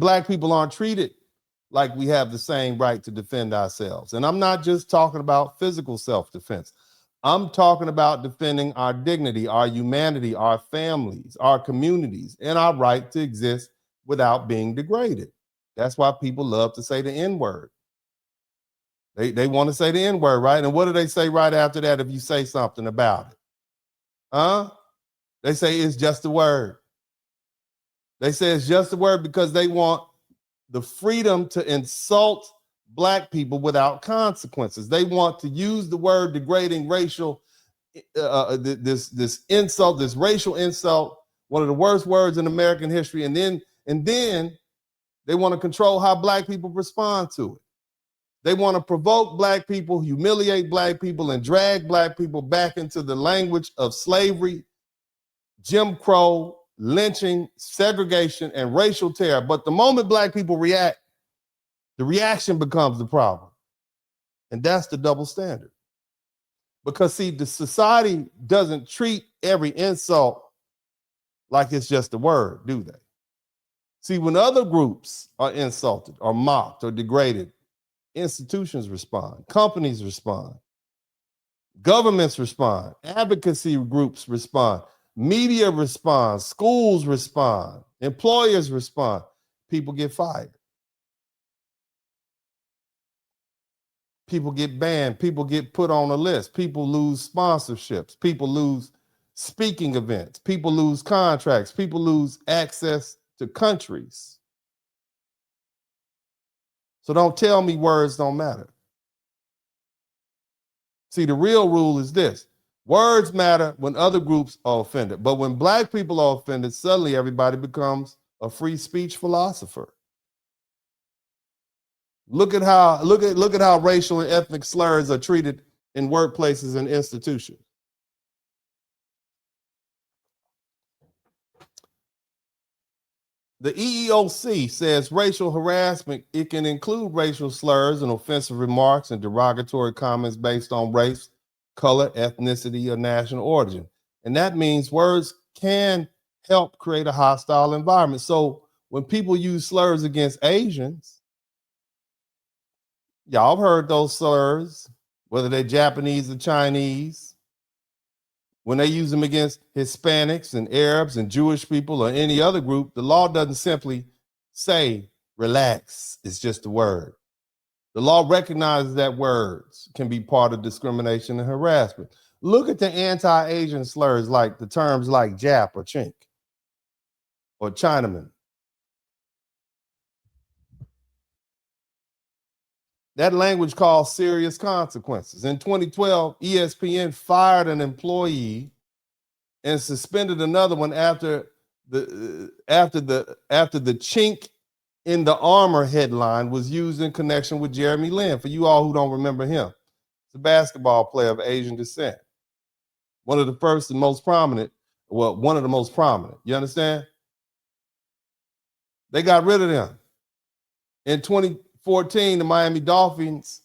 Black people aren't treated like we have the same right to defend ourselves. And I'm not just talking about physical self-defense. I'm talking about defending our dignity, our humanity, our families, our communities, and our right to exist without being degraded. That's why people love to say the N-word. They want to say the N-word, right? And what do they say right after that if you say something about it? Huh? They say it's just a word. They say it's just a word because they want the freedom to insult Black people without consequences. They want to use the word degrading racial, this insult, this racial insult, one of the worst words in American history, and then they want to control how Black people respond to it. They want to provoke Black people, humiliate Black people, and drag Black people back into the language of slavery, Jim Crow, lynching, segregation, and racial terror. But the moment Black people react, the reaction becomes the problem. And that's the double standard. Because, see, the society doesn't treat every insult like it's just a word, do they? See, when other groups are insulted or mocked or degraded, institutions respond, companies respond, governments respond, advocacy groups respond, media responds, schools respond, employers respond, people get fired. People get banned, people get put on a list, people lose sponsorships, people lose speaking events, people lose contracts, people lose access to countries. So don't tell me words don't matter. See, the real rule is this. Words matter when other groups are offended, but when Black people are offended, suddenly everybody becomes a free speech philosopher. Look at how racial and ethnic slurs are treated in workplaces and institutions. The EEOC says racial harassment, it can include racial slurs and offensive remarks and derogatory comments based on race, color, ethnicity, or national origin. And that means words can help create a hostile environment. So when people use slurs against Asians, y'all have heard those slurs, whether they're Japanese or Chinese. When they use them against Hispanics and Arabs and Jewish people or any other group, the law doesn't simply say, relax, it's just a word. The law recognizes that words can be part of discrimination and harassment. Look at the anti-Asian slurs like the terms like Jap or Chink or Chinaman. That language caused serious consequences. In 2012, ESPN fired an employee and suspended another one after the chink in the armor headline was used in connection with Jeremy Lin. For you all who don't remember him, he's a basketball player of Asian descent. One of the first and most prominent, well, one of the most prominent. You understand? They got rid of them. In 2014, the Miami Dolphins,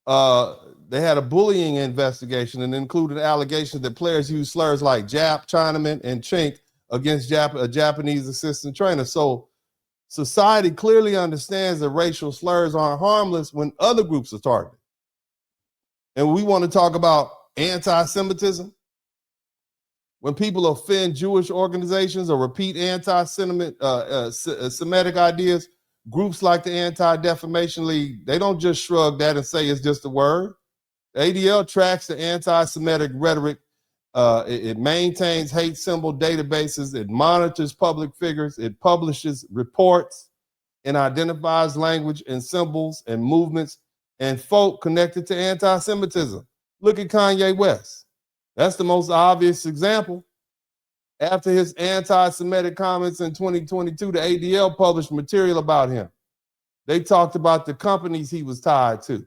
they had a bullying investigation and included allegations that players used slurs like Jap, Chinaman, and Chink against a Japanese assistant trainer. So society clearly understands that racial slurs aren't harmless when other groups are targeted. And we want to talk about anti-Semitism. When people offend Jewish organizations or repeat anti-Semitic ideas, groups like the Anti-Defamation League, they don't just shrug that and say it's just a word. ADL tracks the anti-Semitic rhetoric. It maintains hate symbol databases. It monitors public figures. It publishes reports and identifies language and symbols and movements and folk connected to anti-Semitism. Look at Kanye West. That's the most obvious example. After his anti-Semitic comments in 2022, the ADL published material about him. They talked about the companies he was tied to.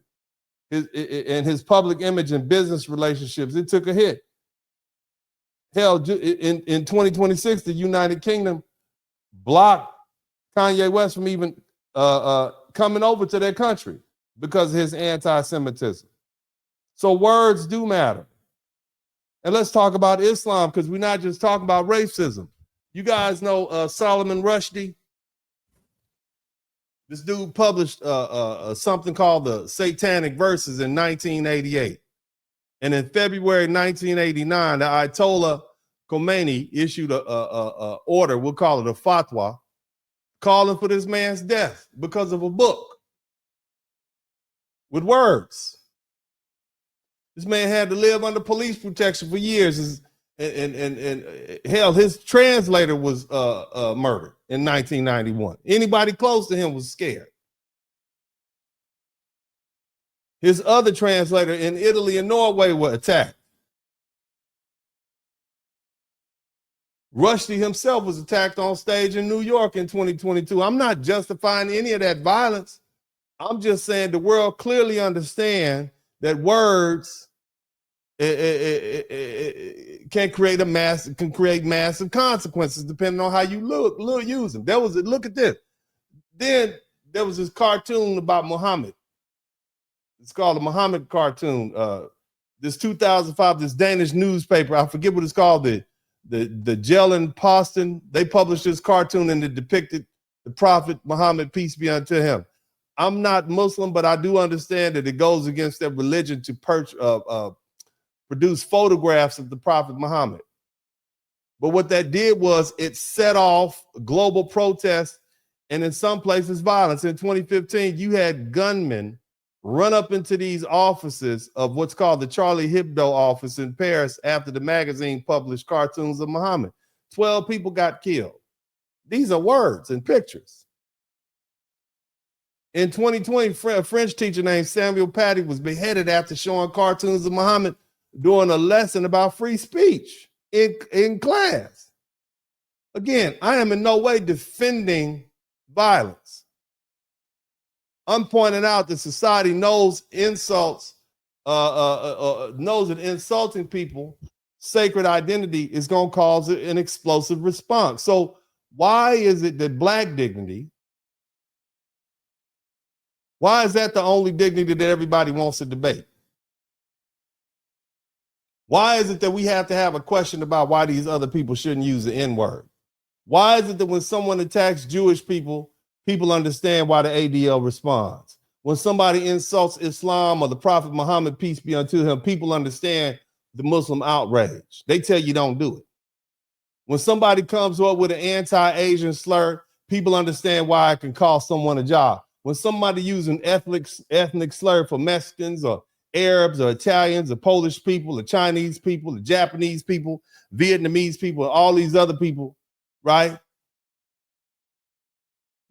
And his public image and business relationships, it took a hit. Hell, in 2026, the United Kingdom blocked Kanye West from even coming over to their country because of his anti-Semitism. So words do matter. And let's talk about Islam, because we're not just talking about racism. You guys know Salman Rushdie? This dude published something called the Satanic Verses in 1988. And in February 1989, the Ayatollah Khomeini issued a order, we'll call it a fatwa, calling for this man's death because of a book with words. This man had to live under police protection for years, and hell, his translator was murdered in 1991. Anybody close to him was scared. His other translator in Italy and Norway were attacked. Rushdie himself was attacked on stage in New York in 2022. I'm not justifying any of that violence. I'm just saying the world clearly understands that words can create massive consequences depending on how you use them. Look at this. Then there was this cartoon about Muhammad. It's called the Muhammad cartoon. This 2005, this Danish newspaper, I forget what it's called, the Jyllands-Posten. They published this cartoon and it depicted the Prophet Muhammad, peace be unto him. I'm not Muslim, but I do understand that it goes against their religion to produce photographs of the Prophet Muhammad. But what that did was it set off global protests and in some places violence. In 2015, you had gunmen run up into these offices of what's called the Charlie Hebdo office in Paris after the magazine published cartoons of Muhammad. 12 people got killed. These are words and pictures. In 2020, a French teacher named Samuel Paty was beheaded after showing cartoons of Muhammad during a lesson about free speech in class. Again, I am in no way defending violence. I'm pointing out that society knows insults, knows that insulting people, sacred identity, is going to cause an explosive response. So why is it that Black dignity, why is that the only dignity that everybody wants to debate? Why is it that we have to have a question about why these other people shouldn't use the N-word? Why is it that when someone attacks Jewish people, people understand why the ADL responds? When somebody insults Islam or the Prophet Muhammad, peace be unto him, people understand the Muslim outrage. They tell you don't do it. When somebody comes up with an anti-Asian slur, people understand why it can cost someone a job. When somebody using ethnic slur for Mexicans or Arabs or Italians or Polish people or Chinese people or Japanese people, Vietnamese people, all these other people, right?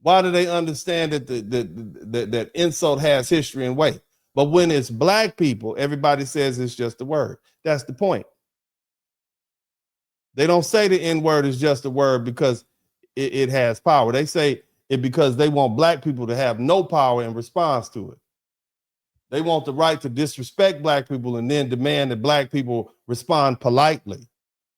Why do they understand that that insult has history and weight? But when it's Black people, everybody says it's just a word. That's the point. They don't say the N-word is just a word because it has power. They say it because they want Black people to have no power in response to it. They want the right to disrespect Black people and then demand that Black people respond politely.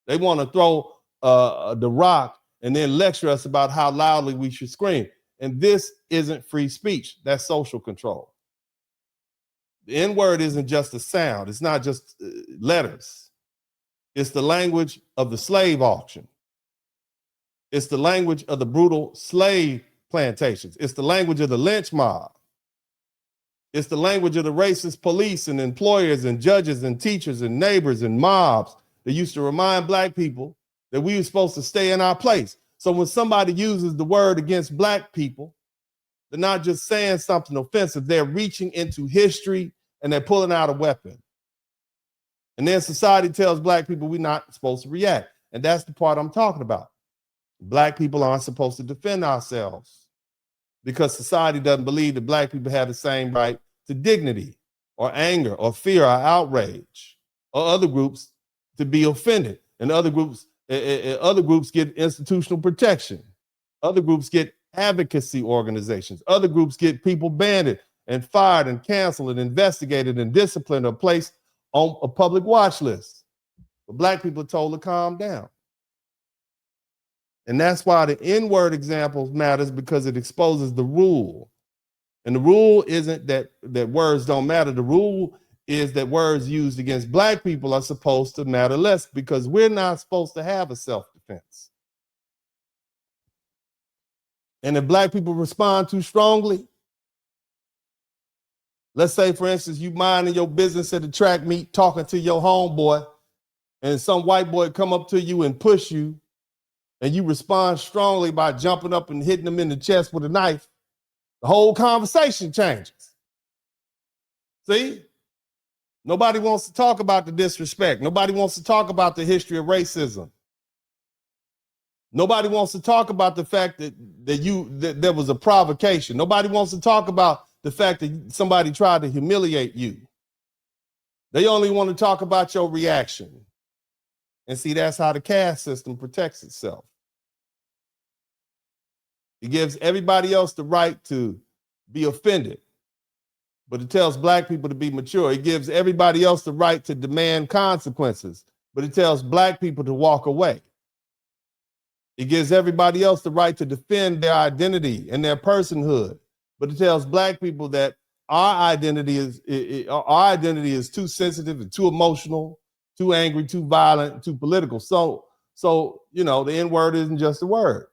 They want to throw the rock and then lecture us about how loudly we should scream. And this isn't free speech. That's social control. The N-word isn't just a sound. It's not just letters. It's the language of the slave auction. It's the language of the brutal slave plantations. It's the language of the lynch mob. It's the language of the racist police and employers and judges and teachers and neighbors and mobs that used to remind Black people that we were supposed to stay in our place. So when somebody uses the word against Black people, they're not just saying something offensive, they're reaching into history and they're pulling out a weapon. And then society tells Black people we're not supposed to react. And that's the part I'm talking about. Black people aren't supposed to defend ourselves because society doesn't believe that Black people have the same right to dignity or anger or fear or outrage, or other groups to be offended. And other groups get institutional protection. Other groups get advocacy organizations. Other groups get people banned and fired and canceled and investigated and disciplined or placed on a public watch list. But Black people are told to calm down. And that's why the N-word example matters, because it exposes the rule. And the rule isn't that words don't matter. The rule is that words used against Black people are supposed to matter less, because we're not supposed to have a self-defense. And if black people respond too strongly, let's say, for instance, you minding your business at the track meet, talking to your homeboy, and some white boy come up to you and push you, and you respond strongly by jumping up and hitting him in the chest with a knife, the whole conversation changes. See? Nobody wants to talk about the disrespect. Nobody wants to talk about the history of racism. Nobody wants to talk about the fact that there was a provocation. Nobody wants to talk about the fact that somebody tried to humiliate you. They only want to talk about your reaction. And see, that's how the caste system protects itself. It gives everybody else the right to be offended, but it tells black people to be mature. It gives everybody else the right to demand consequences, but it tells black people to walk away. It gives everybody else the right to defend their identity and their personhood, but it tells black people that our identity is too sensitive and too emotional, too angry, too violent, too political. So you know, the N-word isn't just a word.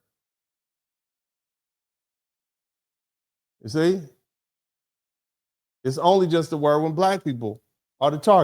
You see? It's only just a word when black people are the target.